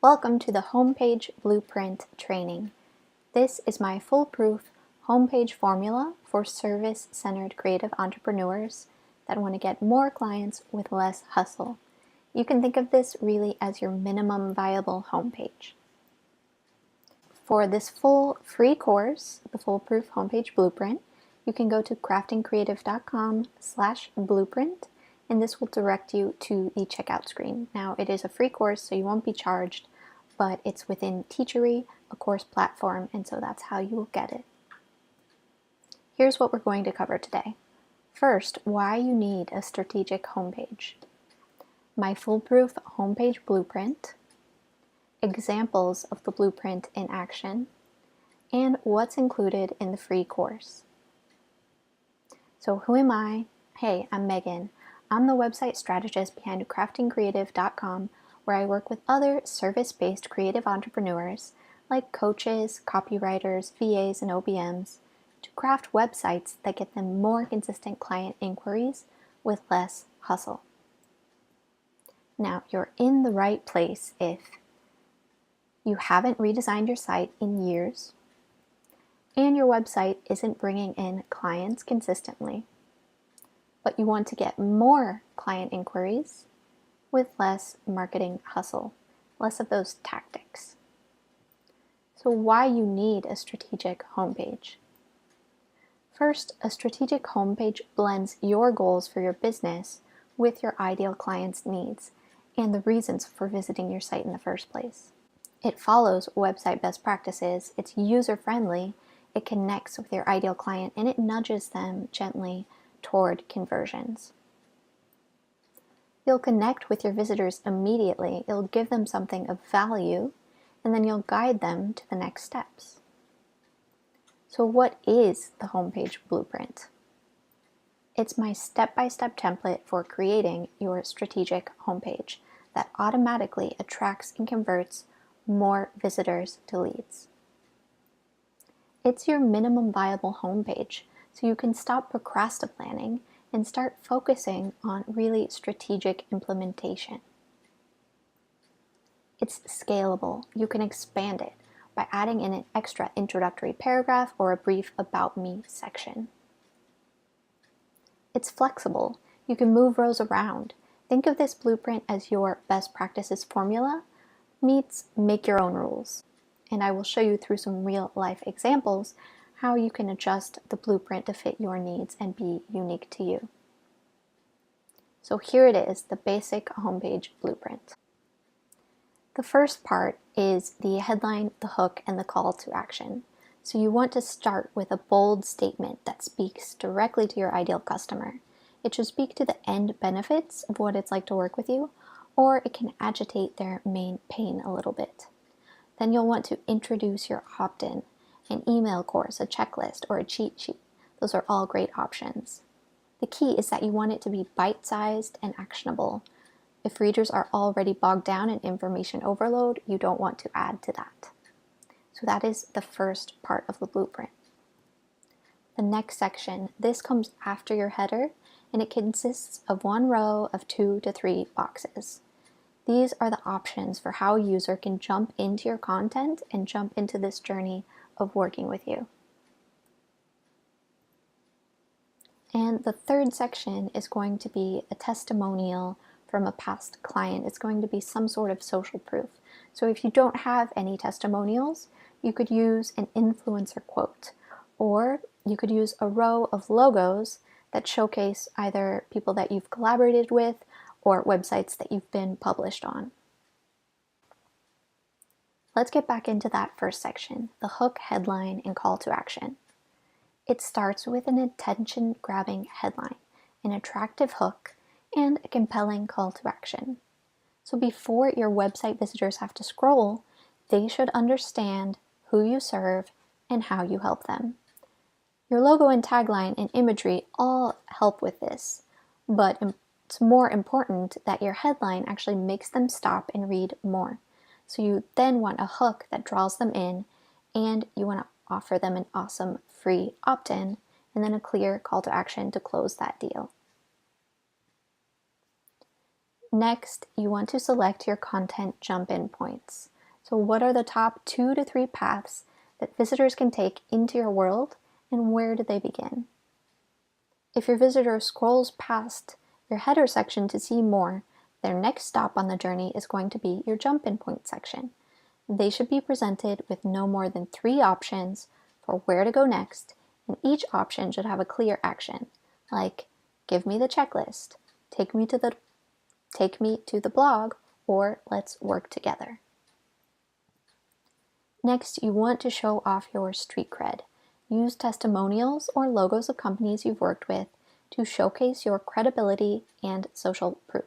Welcome to the Homepage Blueprint training. This is my foolproof homepage formula for service-centered creative entrepreneurs that want to get more clients with less hustle. You can think of this really as your minimum viable homepage. For this full free course, the Foolproof Homepage Blueprint, you can go to craftingcreative.com/blueprint, and this will direct you to the checkout screen. Now, it is a free course, so you won't be charged, but it's within Teachery, a course platform, and so that's how you will get it. Here's what we're going to cover today. First, why you need a strategic homepage, my foolproof homepage blueprint, examples of the blueprint in action, and what's included in the free course. So who am I? Hey, I'm Megan. I'm the website strategist behind craftingcreative.com, where I work with other service-based creative entrepreneurs like coaches, copywriters, VAs, and OBMs to craft websites that get them more consistent client inquiries with less hustle. Now, you're in the right place if you haven't redesigned your site in years, and your website isn't bringing in clients consistently, but you want to get more client inquiries with less marketing hustle, less of those tactics. So why you need a strategic homepage? First, a strategic homepage blends your goals for your business with your ideal client's needs and the reasons for visiting your site in the first place. It follows website best practices, it's user-friendly, it connects with your ideal client, and it nudges them gently toward conversions. You'll connect with your visitors immediately, you'll give them something of value, and then you'll guide them to the next steps. So what is the homepage blueprint? It's my step-by-step template for creating your strategic homepage that automatically attracts and converts more visitors to leads. It's your minimum viable homepage, so you can stop procrastinating and start focusing on really strategic implementation. It's scalable. You can expand it by adding in an extra introductory paragraph or a brief About Me section. It's flexible. You can move rows around. Think of this blueprint as your best practices formula meets make your own rules. And I will show you through some real life examples how you can adjust the blueprint to fit your needs and be unique to you. So here it is, the basic homepage blueprint. The first part is the headline, the hook, and the call to action. So you want to start with a bold statement that speaks directly to your ideal customer. It should speak to the end benefits of what it's like to work with you, or it can agitate their main pain a little bit. Then you'll want to introduce your opt-in, an email course, a checklist, or a cheat sheet. Those are all great options. The key is that you want it to be bite-sized and actionable. If readers are already bogged down in information overload, you don't want to add to that. So that is the first part of the blueprint. The next section, this comes after your header, and it consists of one row of 2 to 3 boxes. These are the options for how a user can jump into your content and jump into this journey of working with you. And the third section is going to be a testimonial from a past client. It's going to be some sort of social proof. So if you don't have any testimonials, you could use an influencer quote, or you could use a row of logos that showcase either people that you've collaborated with or websites that you've been published on. Let's get back into that first section, the hook, headline, and call to action. It starts with an attention-grabbing headline, an attractive hook, and a compelling call to action. So before your website visitors have to scroll, they should understand who you serve and how you help them. Your logo and tagline and imagery all help with this, but it's more important that your headline actually makes them stop and read more. So you then want a hook that draws them in, and you want to offer them an awesome free opt-in, and then a clear call to action to close that deal. Next, you want to select your content jump-in points. So what are the top 2 to 3 paths that visitors can take into your world, and where do they begin? If your visitor scrolls past your header section to see more, their next stop on the journey is going to be your jump-in point section. They should be presented with no more than 3 options for where to go next, and each option should have a clear action, like give me the checklist, take me to the blog, or let's work together. Next, you want to show off your street cred. Use testimonials or logos of companies you've worked with to showcase your credibility and social proof.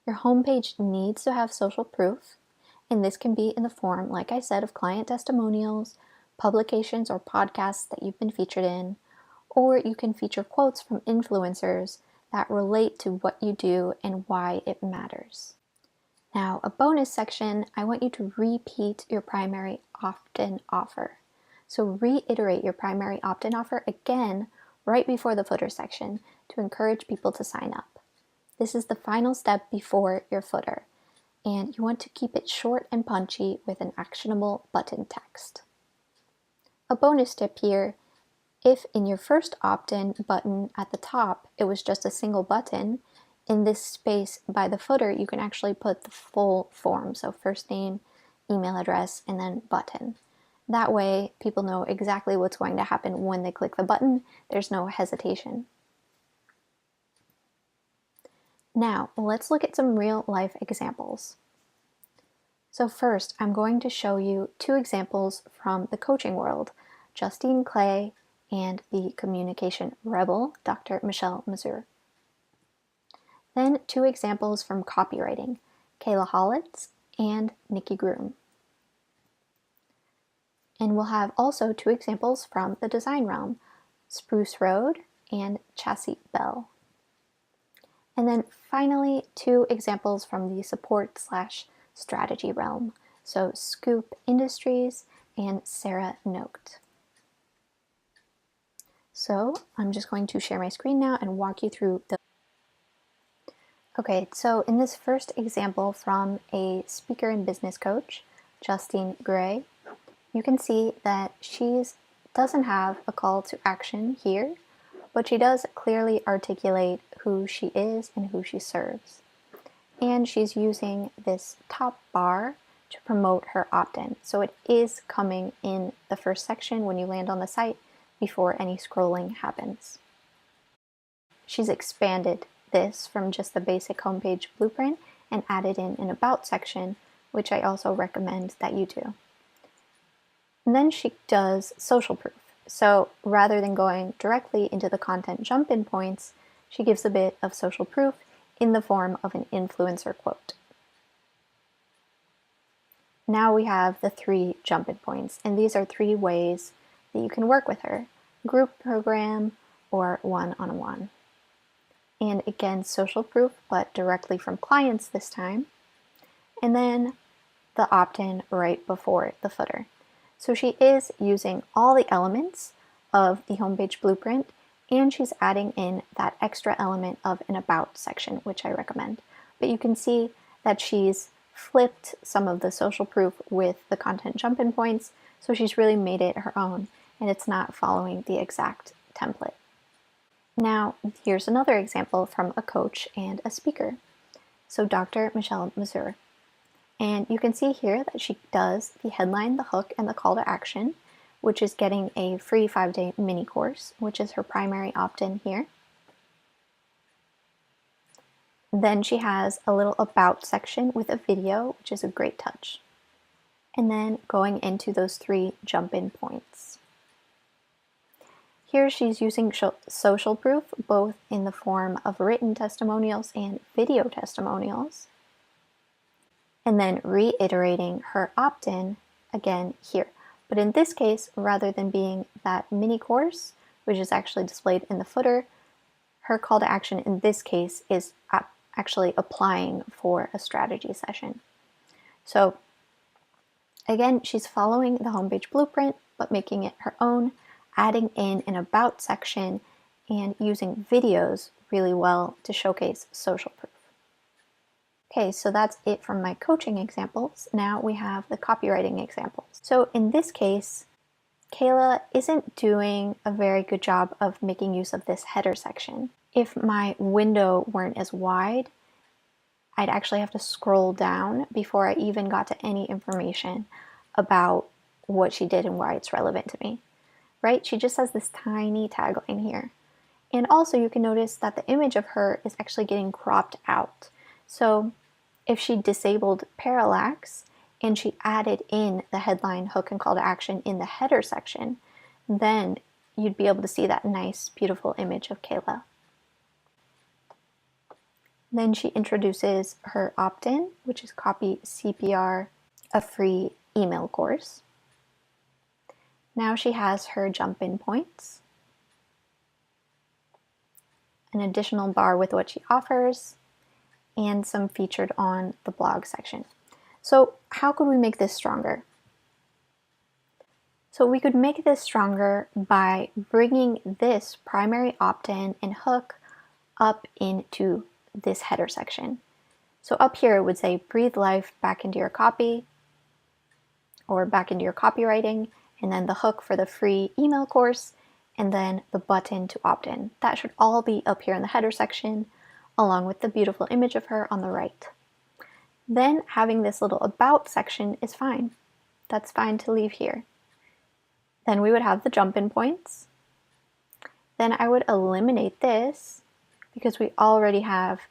Your homepage needs to have social proof, and this can be in the form, like I said, of client testimonials, publications or podcasts that you've been featured in, or you can feature quotes from influencers that relate to what you do and why it matters. Now, a bonus section, I want you to repeat your primary opt-in offer. So reiterate your primary opt-in offer again right before the footer section to encourage people to sign up. This is the final step before your footer, and you want to keep it short and punchy with an actionable button text. A bonus tip here, if in your first opt-in button at the top, it was just a single button, in this space by the footer, you can actually put the full form. So first name, email address, and then button. That way, people know exactly what's going to happen when they click the button. There's no hesitation. Now, let's look at some real life examples. So first, I'm going to show you 2 examples from the coaching world, Justine Clay and the communication rebel, Dr. Michelle Mazur. Then 2 examples from copywriting, Kayla Hollitz and Nikki Groom. And we'll have also 2 examples from the design realm, Spruce Road and Chassis Bell. And then finally, 2 examples from the support/strategy realm, so Scoop Industries and Sarah Noaked. So I'm just going to share my screen now and walk you through the. Okay, so in this first example from a speaker and business coach, Justine Gray, you can see that she doesn't have a call to action here, but she does clearly articulate who she is and who she serves. And she's using this top bar to promote her opt-in. So it is coming in the first section when you land on the site before any scrolling happens. She's expanded this from just the basic homepage blueprint and added in an about section, which I also recommend that you do. And then she does social proof. So rather than going directly into the content jump-in points, she gives a bit of social proof in the form of an influencer quote. Now we have the 3 jump-in points, and these are 3 ways that you can work with her: group program or one-on-one. And again, social proof, but directly from clients this time. And then the opt-in right before the footer. So she is using all the elements of the homepage blueprint, and she's adding in that extra element of an about section, which I recommend. But you can see that she's flipped some of the social proof with the content jump-in points, so she's really made it her own, and it's not following the exact template. Now, here's another example from a coach and a speaker. So Dr. Michelle Mazur. And you can see here that she does the headline, the hook, and the call to action, which is getting a free 5-day mini course, which is her primary opt-in here. Then she has a little about section with a video, which is a great touch. And then going into those 3 jump-in points. Here she's using social proof, both in the form of written testimonials and video testimonials. And then reiterating her opt-in again here. But in this case, rather than being that mini course, which is actually displayed in the footer, her call to action in this case is actually applying for a strategy session. So again, she's following the homepage blueprint, but making it her own, adding in an about section and using videos really well to showcase social proof. Okay, so that's it from my coaching examples. Now we have the copywriting examples. So in this case, Kayla isn't doing a very good job of making use of this header section. If my window weren't as wide, I'd actually have to scroll down before I even got to any information about what she did and why it's relevant to me, right? She just has this tiny tagline here. And also you can notice that the image of her is actually getting cropped out. So if she disabled parallax and she added in the headline, hook, and call to action in the header section, then you'd be able to see that nice, beautiful image of Kayla. Then she introduces her opt-in, which is Copy CPR, a free email course. Now she has her jump-in points, an additional bar with what she offers, and some featured on the blog section. So how could we make this stronger? So we could make this stronger by bringing this primary opt-in and hook up into this header section. So up here it would say breathe life back into your copy or back into your copywriting, and then the hook for the free email course, and then the button to opt in. That should all be up here in the header section, along with the beautiful image of her on the right. Then having this little about section is fine. That's fine to leave here. Then we would have the jump-in points. Then I would eliminate this because we already have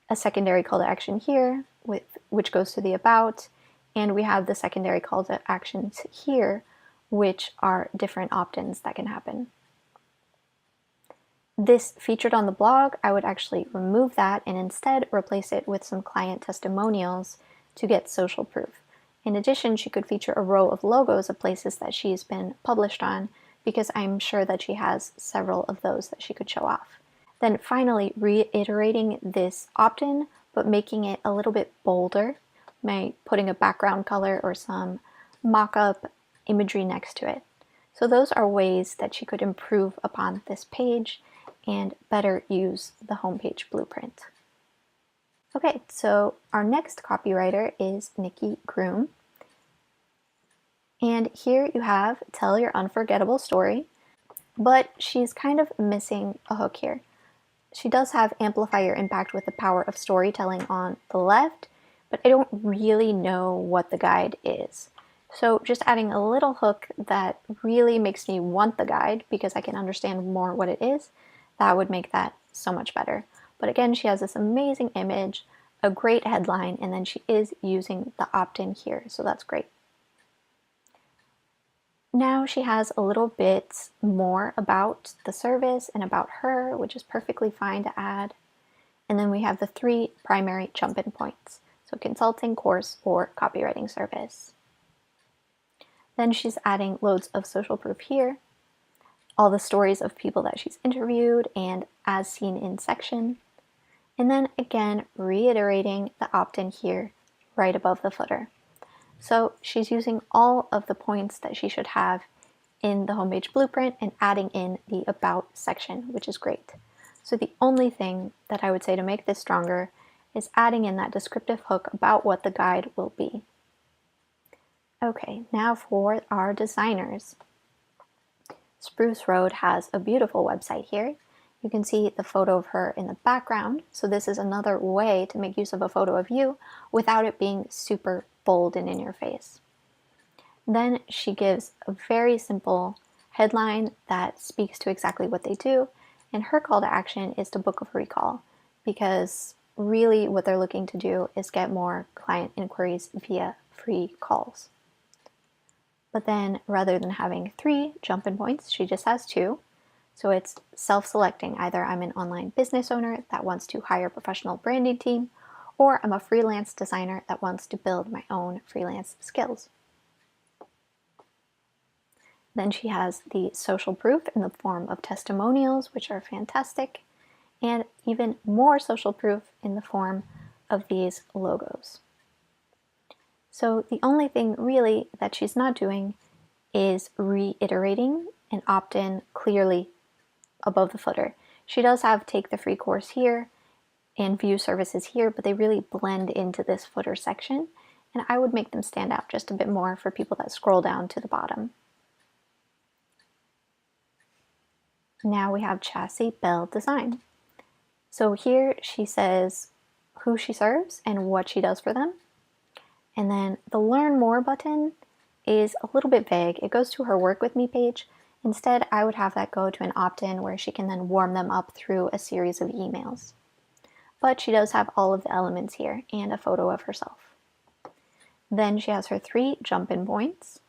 a secondary call to action here, which goes to the about, and we have the secondary call to actions here, which are different opt-ins that can happen. This featured on the blog, I would actually remove that and instead replace it with some client testimonials to get social proof. In addition, she could feature a row of logos of places that she's been published on, because I'm sure that she has several of those that she could show off. Then finally, reiterating this opt-in, but making it a little bit bolder by putting a background color or some mock-up imagery next to it. So those are ways that she could improve upon this page and better use the homepage blueprint. Okay, so our next copywriter is Nikki Groom. And here you have tell your unforgettable story, but she's kind of missing a hook here. She does have amplify your impact with the power of storytelling on the left, but I don't really know what the guide is. So just adding a little hook that really makes me want the guide because I can understand more what it is, that would make that so much better. But again, she has this amazing image, a great headline, and then she is using the opt-in here, so that's great. Now she has a little bit more about the service and about her, which is perfectly fine to add. And then we have the 3 primary jump-in points, so consulting, course, or copywriting service. Then she's adding loads of social proof here, all the stories of people that she's interviewed and as seen in section. And then again, reiterating the opt-in here right above the footer. So she's using all of the points that she should have in the homepage blueprint and adding in the about section, which is great. So the only thing that I would say to make this stronger is adding in that descriptive hook about what the guide will be. Okay, now for our designers. Spruce Road has a beautiful website here. You can see the photo of her in the background. So this is another way to make use of a photo of you without it being super bold and in your face. Then she gives a very simple headline that speaks to exactly what they do. And her call to action is to book a free call, because really what they're looking to do is get more client inquiries via free calls. But then rather than having 3 jump-in points, she just has 2. So it's self-selecting. Either I'm an online business owner that wants to hire a professional branding team, or I'm a freelance designer that wants to build my own freelance skills. Then she has the social proof in the form of testimonials, which are fantastic, and even more social proof in the form of these logos. So the only thing really that she's not doing is reiterating an opt-in clearly above the footer. She does have take the free course here, and view services here, but they really blend into this footer section, and I would make them stand out just a bit more for people that scroll down to the bottom. Now we have chassis bell design. So here she says who she serves and what she does for them. And then the learn more button is a little bit vague. It goes to her work with me page. Instead, I would have that go to an opt-in where she can then warm them up through a series of emails. But she does have all of the elements here and a photo of herself. Then she has her 3 jump-in points.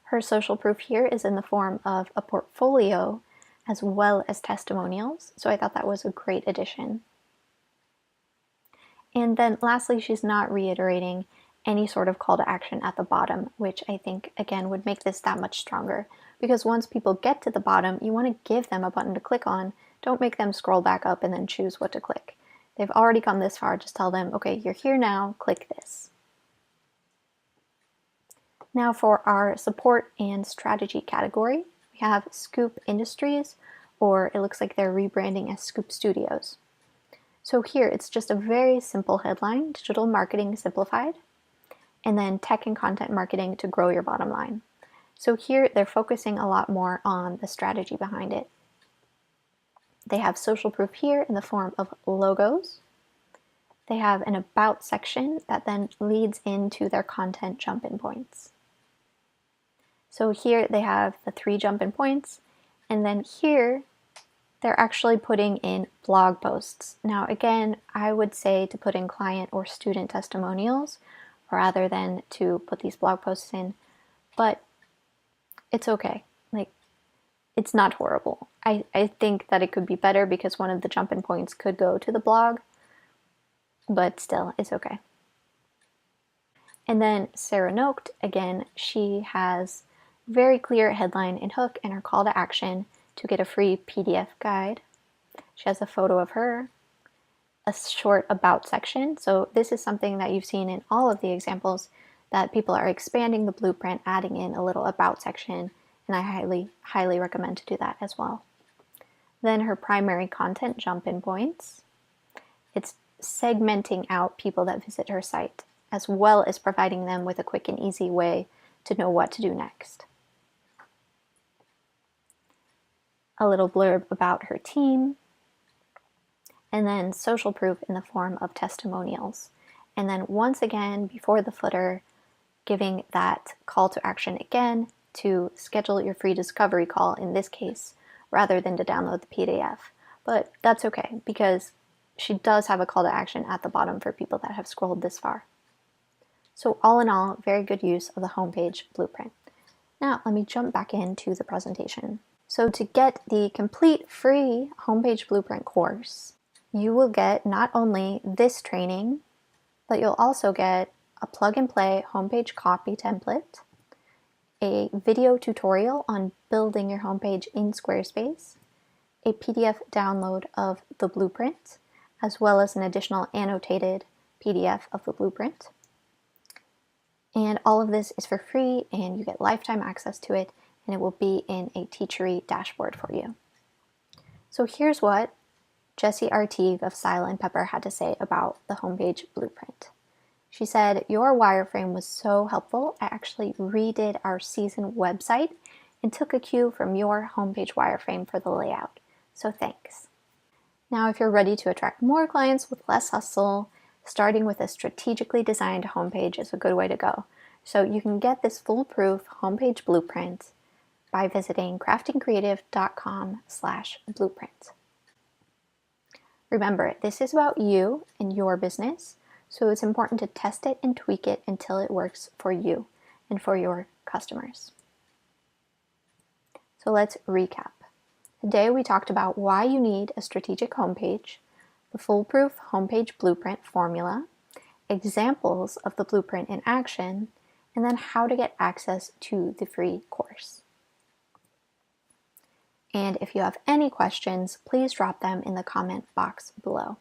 Her social proof here is in the form of a portfolio as well as testimonials, so I thought that was a great addition. And then lastly, she's not reiterating any sort of call to action at the bottom, which I think, again, would make this that much stronger. Because once people get to the bottom, you want to give them a button to click on. Don't make them scroll back up and then choose what to click. They've already come this far, just tell them, okay, you're here now, click this. Now for our support and strategy category, we have Scoop Industries, or it looks like they're rebranding as Scoop Studios. So here it's just a very simple headline, digital marketing simplified, and then tech and content marketing to grow your bottom line. So here they're focusing a lot more on the strategy behind it. They have social proof here in the form of logos. They have an about section that then leads into their content jump-in points. So here they have the 3 jump-in points, and then here they're actually putting in blog posts. Now again, I would say to put in client or student testimonials rather than to put these blog posts in, but it's okay. Like, it's not horrible. I think that it could be better because one of the jump-in points could go to the blog, but still, it's okay. And then Sarah Nocht, again, she has very clear headline and hook and her call to action to get a free PDF guide. She has a photo of her, a short about section. So this is something that you've seen in all of the examples, that people are expanding the blueprint, adding in a little about section, and I highly recommend to do that as well. Then her primary content jump-in points. It's segmenting out people that visit her site, as well as providing them with a quick and easy way to know what to do next. A little blurb about her team, and then social proof in the form of testimonials. And then once again, before the footer, giving that call to action again to schedule your free discovery call in this case, rather than to download the PDF. But that's okay, because she does have a call to action at the bottom for people that have scrolled this far. So all in all, very good use of the homepage blueprint. Now let me jump back into the presentation. So to get the complete free homepage blueprint course, you will get not only this training, but you'll also get a plug and play homepage copy template, a video tutorial on building your homepage in Squarespace, a PDF download of the blueprint, as well as an additional annotated PDF of the blueprint. And all of this is for free, and you get lifetime access to it, and it will be in a Teachery dashboard for you. So here's what Jessie Artigue of Style and Pepper had to say about the homepage blueprint. She said, "Your wireframe was so helpful. I actually redid our season website and took a cue from your homepage wireframe for the layout. So thanks." Now, if you're ready to attract more clients with less hustle, starting with a strategically designed homepage is a good way to go. So you can get this foolproof homepage blueprint by visiting craftingcreative.com/blueprint. Remember, this is about you and your business, so it's important to test it and tweak it until it works for you and for your customers. So let's recap. Today we talked about why you need a strategic homepage, the foolproof homepage blueprint formula, examples of the blueprint in action, and then how to get access to the free course. And if you have any questions, please drop them in the comment box below.